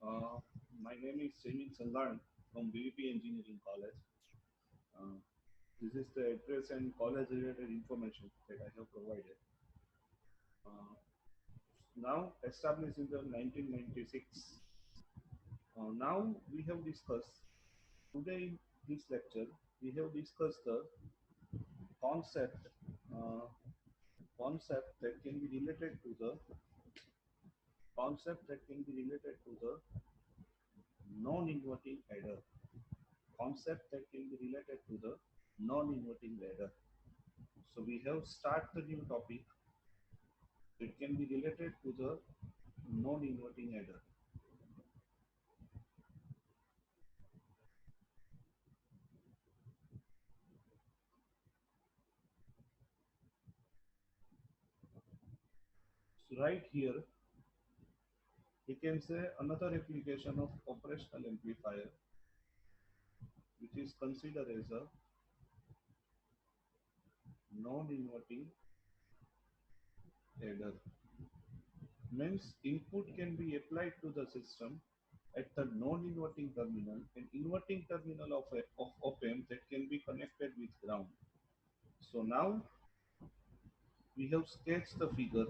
Uh, my name is Jamil Sangan from BVP Engineering College. Uh, this is the address and college related information that I have provided. Uh, Now established in the 1996. Now we have discussed today in this lecture we have discussed the concept uh, concept that can be related to the non-inverting adder. Concept that can be related to the non-inverting adder. So we have start the new topic that can be related to the non-inverting adder. So right here we can say another application of operational amplifier which is considered as a non-inverting adder. Means input can be applied to the system at the non-inverting terminal and inverting terminal of op-amp that can be connected with ground. So now we have sketched the figure.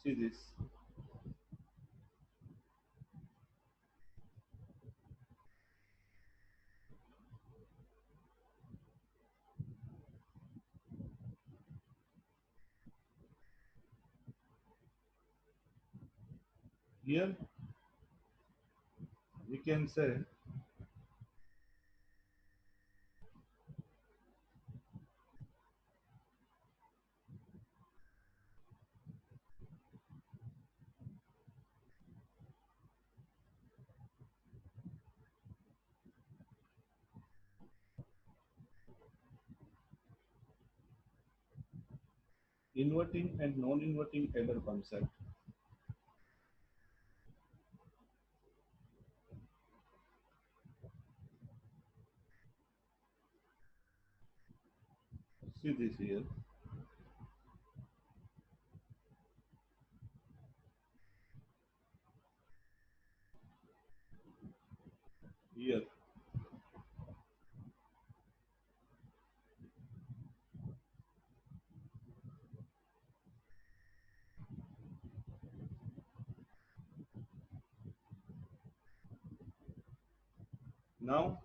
See this. Here we can say inverting and non-inverting adder concept. See this here. Here. Now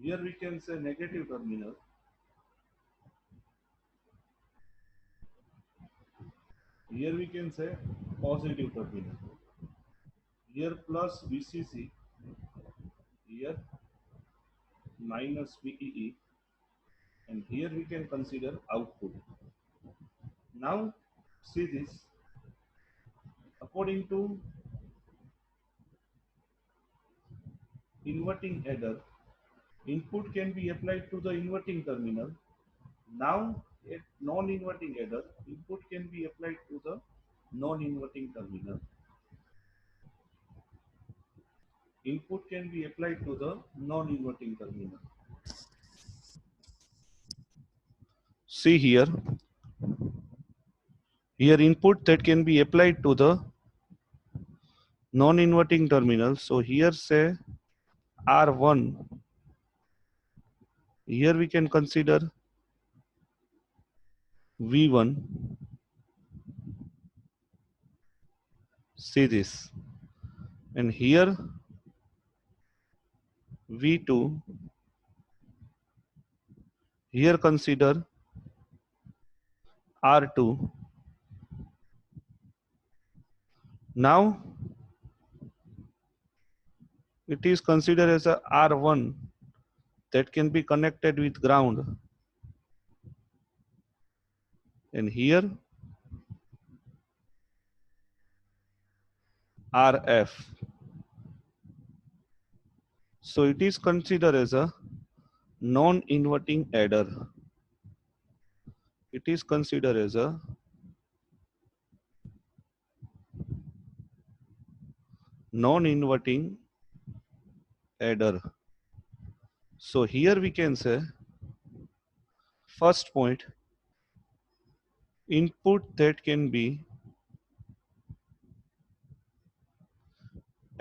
here we can say negative terminal. Here we can say positive terminal. Here plus VCC. Here minus VEE. And here we can consider output. Now see this. According to inverting adder, input can be applied to the inverting terminal. Now a non-inverting adder, input can be applied to the non-inverting terminal. Input can be applied to the non-inverting terminal. See here. Here input that can be applied to the non-inverting terminal. So here say R1. Here we can consider V1. See this. And here V2. Here consider R2. Now it is considered as a R1 that can be connected with ground. And here RF. So it is considered as a non-inverting adder. It is considered as a non-inverting adder. So here we can say first point, input that can be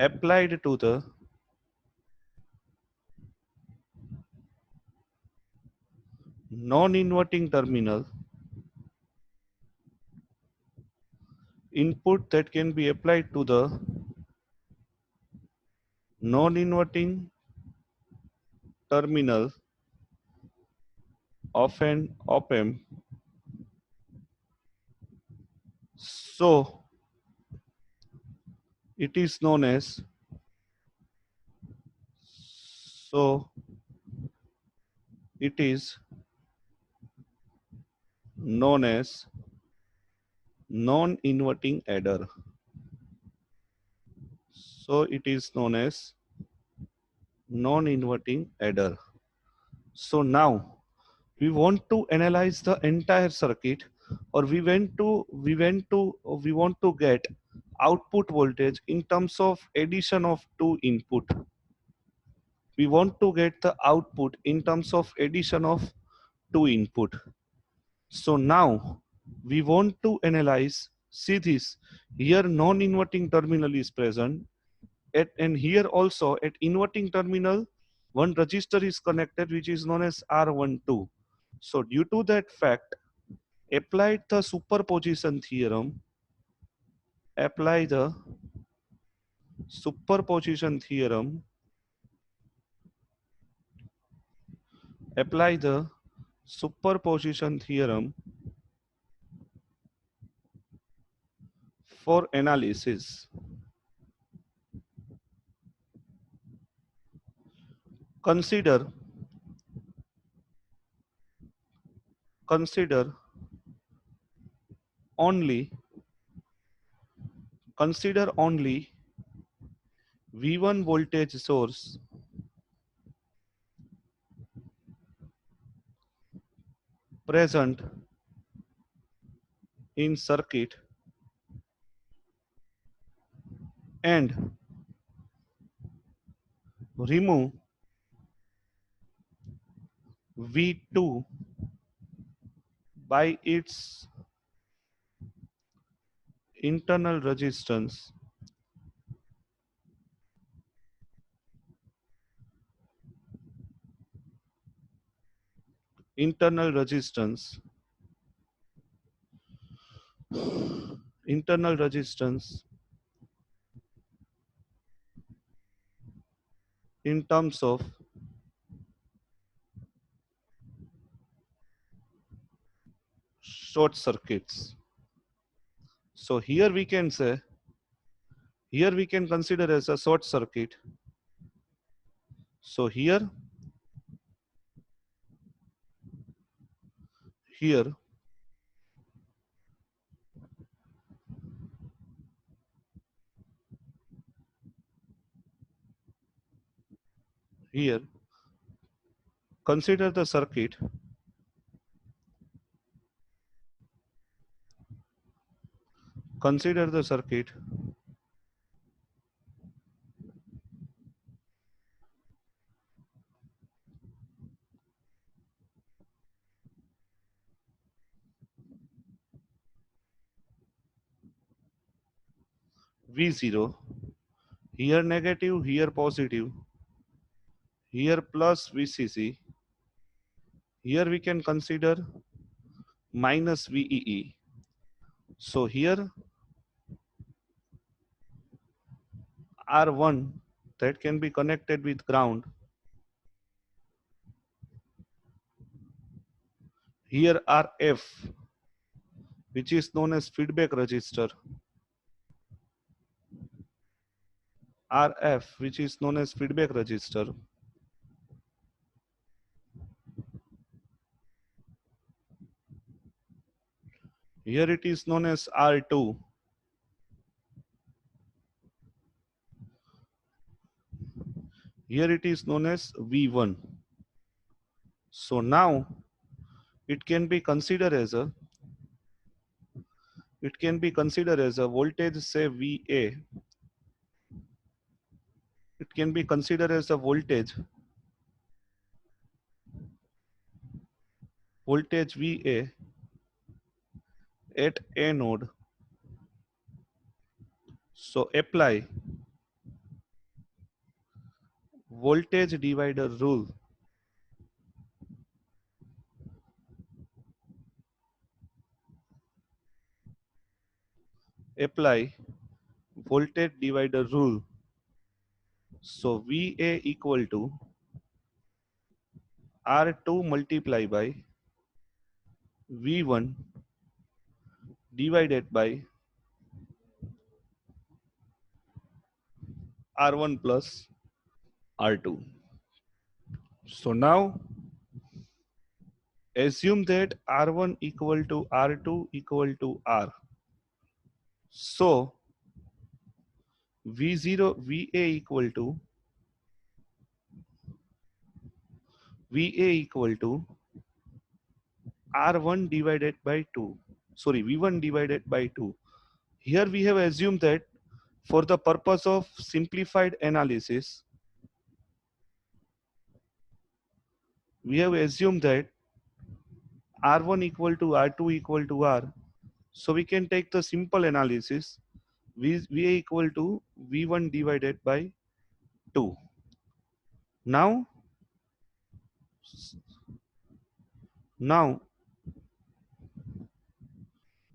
applied to the non-inverting terminal, input that can be applied to the non-inverting terminal of an op-amp. So it is known as so it is known as non-inverting adder. So it is known as non-inverting adder. So now we want to analyze the entire circuit, or we want to get output voltage in terms of addition of two input. We want to get the output in terms of addition of two input. So now we want to analyze, see this, here non-inverting terminal is present and here also at inverting terminal one resistor is connected which is known as R12. So due to that fact, apply the superposition theorem, apply the superposition theorem, apply the superposition theorem for analysis. Consider consider only consider only V1 voltage source present in circuit and remove V2 by its internal resistance, internal resistance, internal resistance in terms of short circuits. So here we can say, here we can consider as a short circuit. So here, here, here, consider the circuit, consider the circuit V0, here negative, here positive, here plus VCC, here we can consider minus VEE. So here R1 that can be connected with ground, here RF which is known as feedback resistor, RF which is known as feedback resistor, here it is known as R2, here it is known as V1. So now it can be considered as a voltage, say VA. It can be considered as a voltage VA at A node. So apply voltage divider rule. Apply voltage divider rule. So VA equal to R2 multiply by V1 divided by R1 plus R2. So now assume that R1 equal to R2 equal to R. So V0 VA equal to R1 divided by 2. Sorry, V1 divided by 2. Here we have assumed that for the purpose of simplified analysis, we have assumed that R1 equal to R2 equal to R. So we can take the simple analysis. VA equal to V1 divided by 2. Now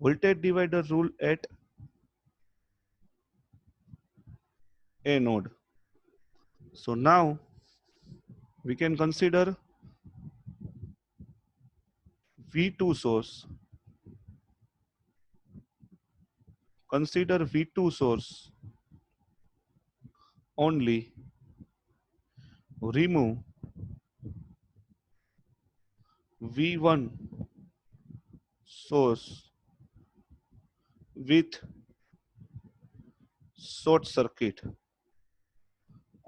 voltage divider rule at a node. So now we can consider V2 source. Consider V2 source only. Remove V1 source with short circuit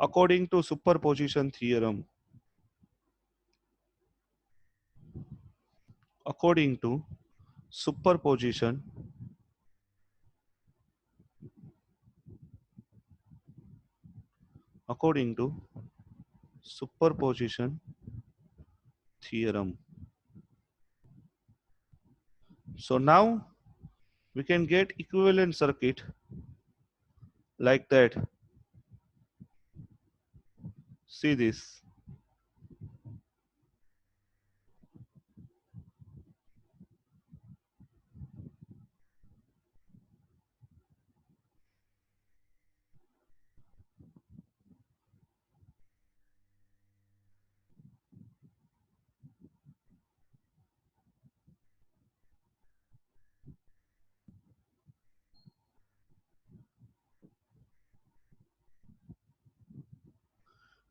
according to superposition theorem. According to superposition according to superposition theorem. So now we can get equivalent circuit like that. See this.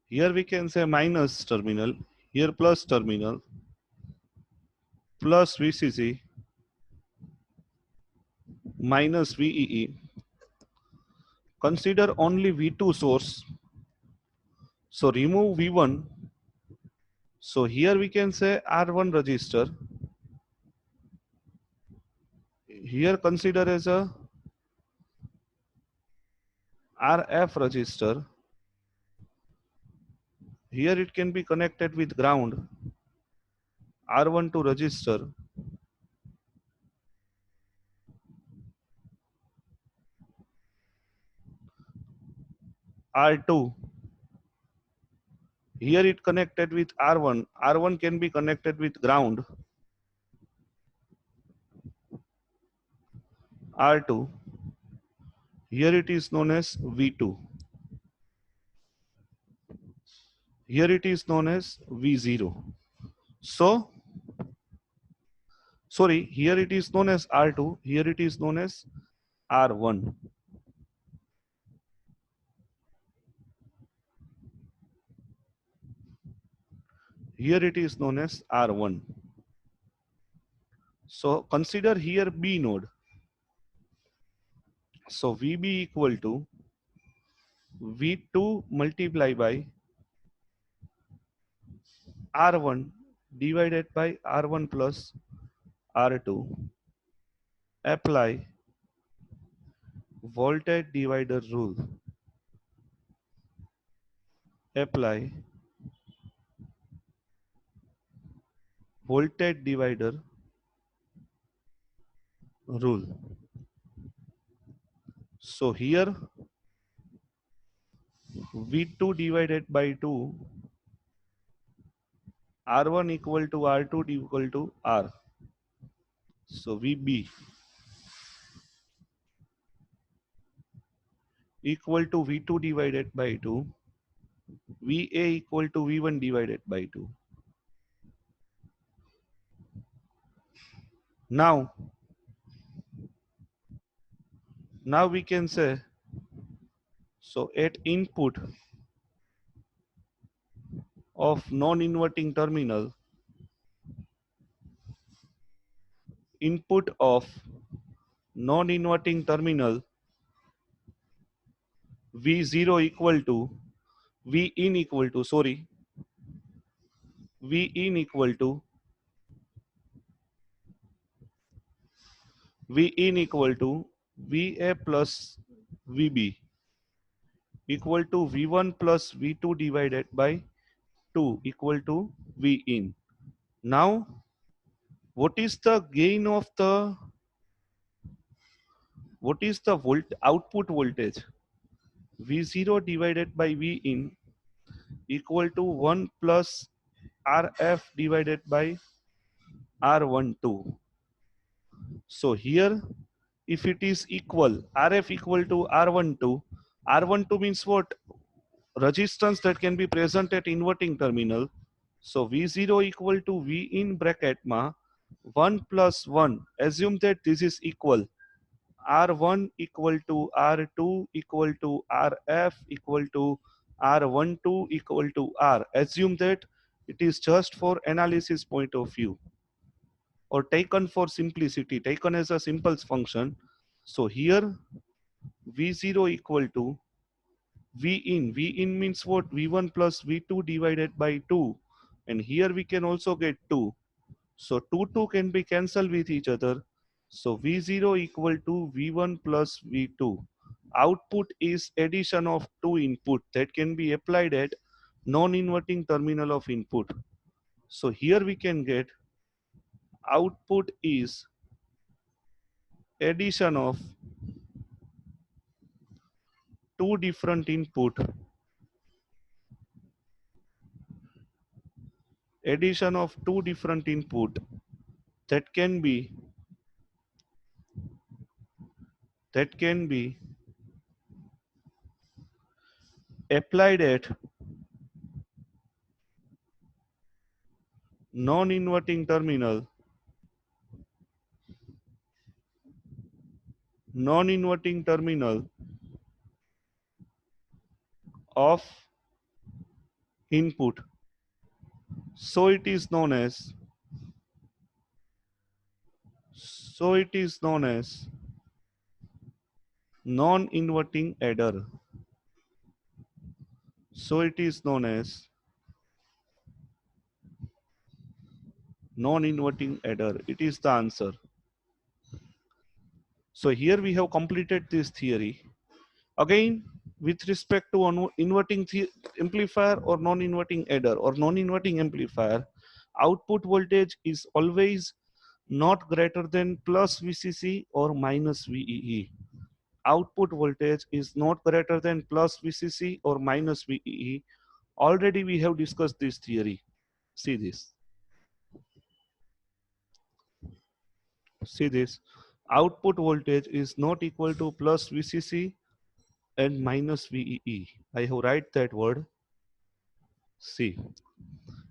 Here we can say minus terminal, here plus terminal, plus VCC, minus VEE. Consider only V2 source. So remove V1. So here we can say R1 register. Here consider as a RF register. Here it can be connected with ground. R1 to register. R2. Here it connected with R1. R1 can be connected with ground. R2. Here it is known as V2. Here it is known as V0. So, sorry, here it is known as R2. Here it is known as R1. Here it is known as R1. So consider here B node. So VB equal to V2 multiply by R1 divided by R1 plus R2. Apply voltage divider rule. Apply voltage divider rule. So here V2 divided by 2, R1 equal to R2 equal to R. So VB equal to V2 divided by 2, VA equal to V1 divided by 2. Now we can say, so at input of non-inverting terminal, input of non-inverting terminal, V0 equal to V in equal to, V in equal to VA plus VB equal to V1 plus V2 divided by 2 equal to V in. Now, what is the gain of the, output voltage? V0 divided by V in equal to 1 plus RF divided by R12. So here, if it is equal, RF equal to R12, R12 means what? Resistance that can be present at inverting terminal. So V0 equal to V in bracket ma 1 plus 1. Assume that this is equal. R1 equal to R2 equal to RF equal to R12 equal to R. Assume that it is just for analysis point of view, or taken for simplicity, taken as a simple function. So here V0 equal to V in. V in means what? V1 plus V2 divided by 2. And here we can also get 2. So 2 can be cancelled with each other. So V0 equal to V1 plus V2. Output is addition of two input that can be applied at non-inverting terminal of input. So here we can get output is addition of two different input, that can be applied at non-inverting terminal of input. So it is known as non-inverting adder. So it is known as non-inverting adder. It is the answer. So here we have completed this theory. Again, with respect to inverting amplifier or non-inverting adder or non-inverting amplifier, output voltage is always not greater than plus VCC or minus VEE. Output voltage is not greater than plus VCC or minus VEE. Already we have discussed this theory. See this. See this. Output voltage is not equal to plus VCC and minus VEE. I have write that word. See.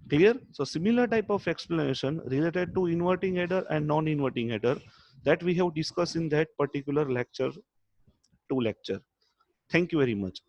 Clear? So similar type of explanation related to inverting adder and non-inverting adder that we have discussed in that particular lecture, 2 lecture. Thank you very much.